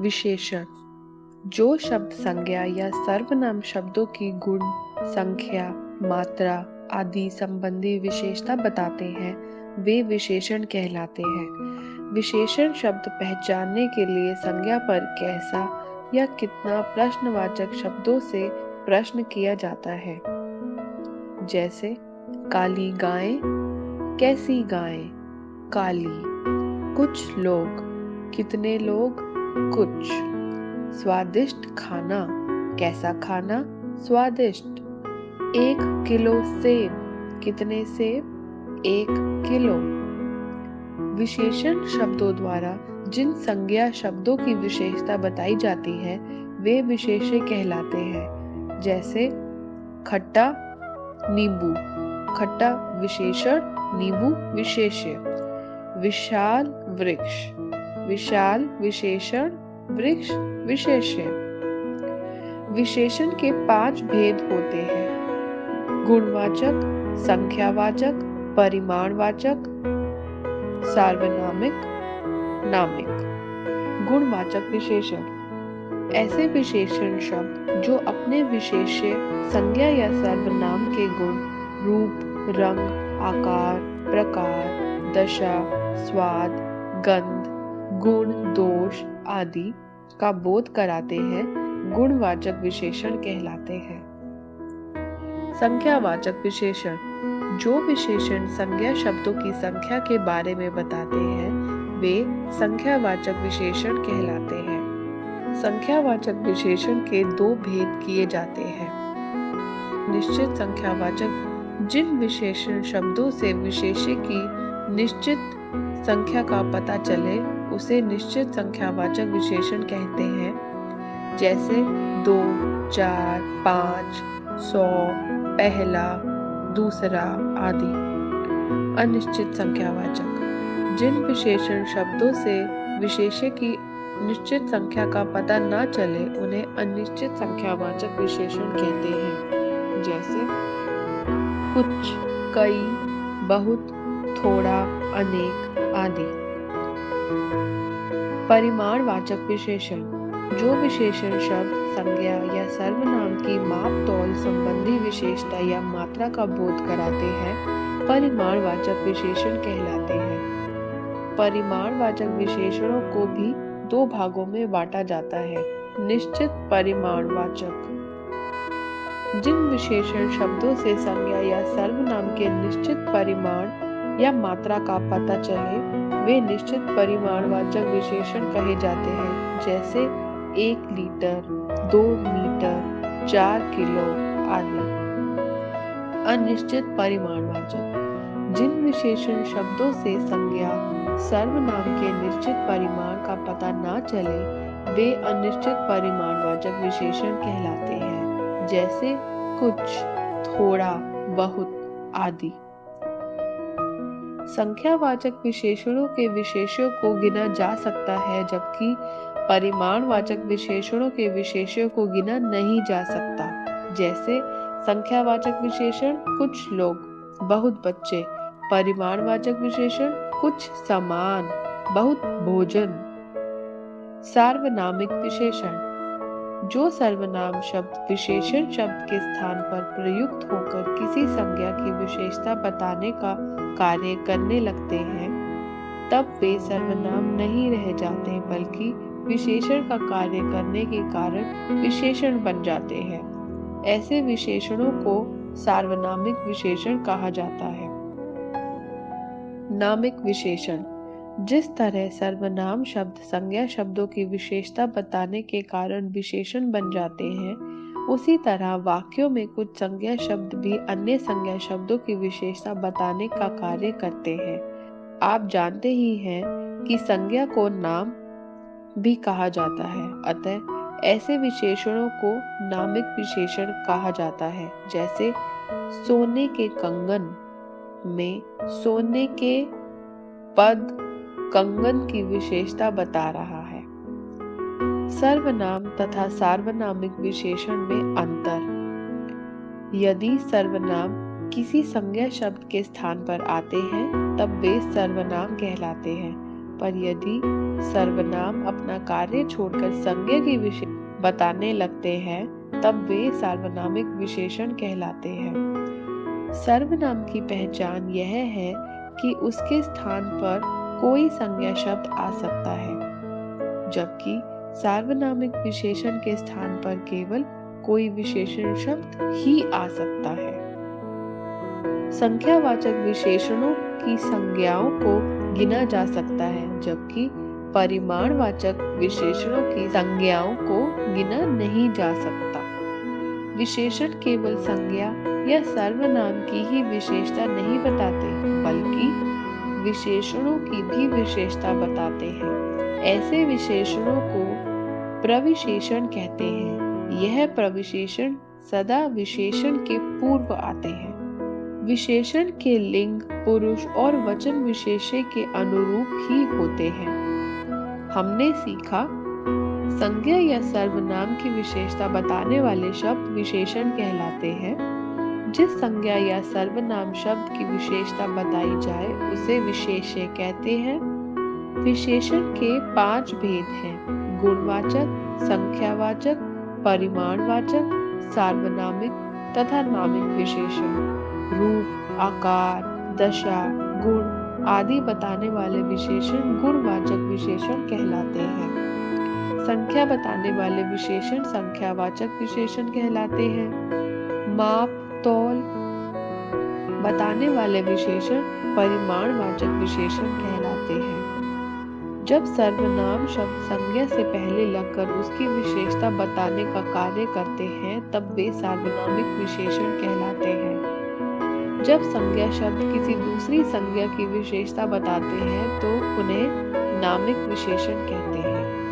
विशेषण जो शब्द संज्ञा या सर्वनाम शब्दों की गुण, संख्या, मात्रा आदि संबंधी विशेषता बताते हैं वे विशेषण कहलाते हैं। विशेषण शब्द पहचानने के लिए संज्ञा पर कैसा या कितना प्रश्नवाचक शब्दों से प्रश्न किया जाता है। जैसे काली गाय, कैसी गाय, काली। कुछ लोग, कितने लोग, कुछ। स्वादिष्ट खाना, कैसा खाना, स्वादिष्ट। 1 किलो सेब, कितने सेब, 1 किलो। विशेषण शब्दों द्वारा जिन संज्ञा शब्दों की विशेषता बताई जाती है वे विशेष्य कहलाते हैं। जैसे खट्टा, नींबू। खट्टा विशेषण, नींबू विशेष्य। विशाल वृक्ष, विशाल विशेषण, वृक्ष विशेष्य। विशेषण के 5 भेद होते हैं: गुणवाचक, संख्यावाचक, परिमाणवाचक, सार्वनामिक, नामिक। गुणवाचक विशेषण ऐसे विशेषण शब्द जो अपने विशेष्य, संज्ञा या सर्वनाम के गुण, रूप, रंग, आकार, प्रकार, दशा, स्वाद, गंध, गुण, दोष आदि का बोध कराते हैं गुणवाचक विशेषण कहलाते हैं। संख्यावाचक विशेषण जो विशेषण संज्ञा शब्दों की संख्या के बारे में बताते हैं वे संख्यावाचक विशेषण कहलाते हैं। संख्यावाचक विशेषण के 2 भेद किए जाते हैं। निश्चित संख्यावाचक जिन विशेषण शब्दों से विशेष्य की निश्चित संख्या का पता चले उसे निश्चित संख्यावाचक विशेषण कहते हैं। जैसे 2, 4, 5, 100, पहला, दूसरा आदि। अनिश्चित संख्यावाचक जिन विशेषण शब्दों से विशेष्य की निश्चित संख्या का पता न चले उन्हें अनिश्चित संख्यावाचक विशेषण कहते हैं। जैसे कुछ, कई, बहुत, थोड़ा, अनेक आदि। परिमाणवाचक विशेषण जो विशेषण शब्द, संज्ञा या सर्वनाम की माप तौल संबंधी विशेषता या मात्रा का बोध कराते हैं परिमाणवाचक विशेषण कहलाते हैं। परिमाणवाचक विशेषणों को भी 2 भागों में बांटा जाता है। निश्चित परिमाणवाचक जिन विशेषण शब्दों से संज्ञा या सर्वनाम के निश्चित परिमाण या मात्रा का पता चले वे निश्चित परिमाणवाचक विशेषण कहे जाते हैं। जैसे 1 लीटर, 2 मीटर, 4 किलो आदि। अनिश्चित परिमाणवाचक जिन विशेषण शब्दों से संज्ञा, सर्वनाम के निश्चित परिमाण का पता न चले वे अनिश्चित परिमाणवाचक विशेषण कहलाते हैं। जैसे कुछ, थोड़ा, बहुत आदि। संख्यावाचक विशेषणों के विशेष्यों को गिना जा सकता है जबकि परिमाणवाचक विशेषणों के विशेष्यों को गिना नहीं जा सकता। जैसे संख्यावाचक विशेषण कुछ लोग, बहुत बच्चे। परिमाणवाचक विशेषण कुछ सामान, बहुत भोजन। सार्वनामिक विशेषण जो सर्वनाम शब्द विशेषण शब्द के स्थान पर प्रयुक्त होकर किसी संज्ञा की विशेषता बताने का कार्य करने लगते हैं तब वे सर्वनाम नहीं रह जाते बल्कि विशेषण का कार्य करने के कारण विशेषण बन जाते हैं। ऐसे विशेषणों को सार्वनामिक विशेषण कहा जाता है। नामिक विशेषण जिस तरह सर्वनाम शब्द संज्ञा शब्दों की विशेषता बताने के कारण विशेषण बन जाते हैं उसी तरह वाक्यों में कुछ संज्ञा शब्द भी अन्य संज्ञा शब्दों की विशेषता बताने का कार्य करते हैं। आप जानते ही हैं कि संज्ञा को नाम भी कहा जाता है, अतः ऐसे विशेषणों को नामिक विशेषण कहा जाता है। जैसे सोने के कंगन में सोने के पद कंगन की विशेषता बता रहा है। सर्वनाम तथा सार्वनामिक विशेषण में अंतर। यदि सर्वनाम किसी संज्ञा शब्द के स्थान पर आते हैं तब वे सर्वनाम कहलाते हैं। पर यदि सर्वनाम अपना कार्य छोड़कर संज्ञा की विशेष बताने लगते हैं तब वे सार्वनामिक विशेषण कहलाते हैं। सर्वनाम की पहचान यह है कि उसके स्थान पर कोई संज्ञा शब्द आ सकता है, जबकि सार्वनामिक विशेषण के स्थान पर केवल कोई विशेषण शब्द ही आ सकता है। संख्यावाचक विशेषणों की संज्ञाओं को गिना जा सकता है, जबकि परिमाणवाचक विशेषणों की संज्ञाओं को गिना नहीं जा सकता। विशेषण केवल संज्ञा या सर्वनाम की ही विशेषता नहीं बताते, बल्कि विशेषणों की भी विशेषता बताते हैं। ऐसे विशेषणों को प्रविशेषण कहते हैं। यह प्रविशेषण सदा विशेषण के पूर्व आते हैं। विशेषण के लिंग, पुरुष और वचन विशेष्य के अनुरूप ही होते हैं। हमने सीखा, संज्ञा या सर्वनाम की विशेषता बताने वाले शब्द विशेषण कहलाते हैं। जिस संज्ञा या सर्वनाम शब्द की विशेषता बताई जाए उसे विशेष्य कहते हैं। विशेषण के 5 भेद हैं: गुणवाचक, संख्यावाचक, परिमाणवाचक, सार्वनामिक तथा नामिक विशेषण। रूप, आकार, दशा, गुण आदि बताने वाले विशेषण गुणवाचक विशेषण कहलाते हैं। संख्या बताने वाले विशेषण संख्यावाचक विशेषण कहलाते हैं। माप, तौल बताने वाले विशेषण परिमाणवाचक विशेषण कहलाते हैं। जब सर्वनाम शब्द संज्ञा से पहले लगकर उसकी विशेषता बताने का कार्य करते हैं तब वे सार्वनामिक विशेषण कहलाते हैं। जब संज्ञा शब्द किसी दूसरी संज्ञा की विशेषता बताते हैं तो उन्हें नामिक विशेषण कहते हैं।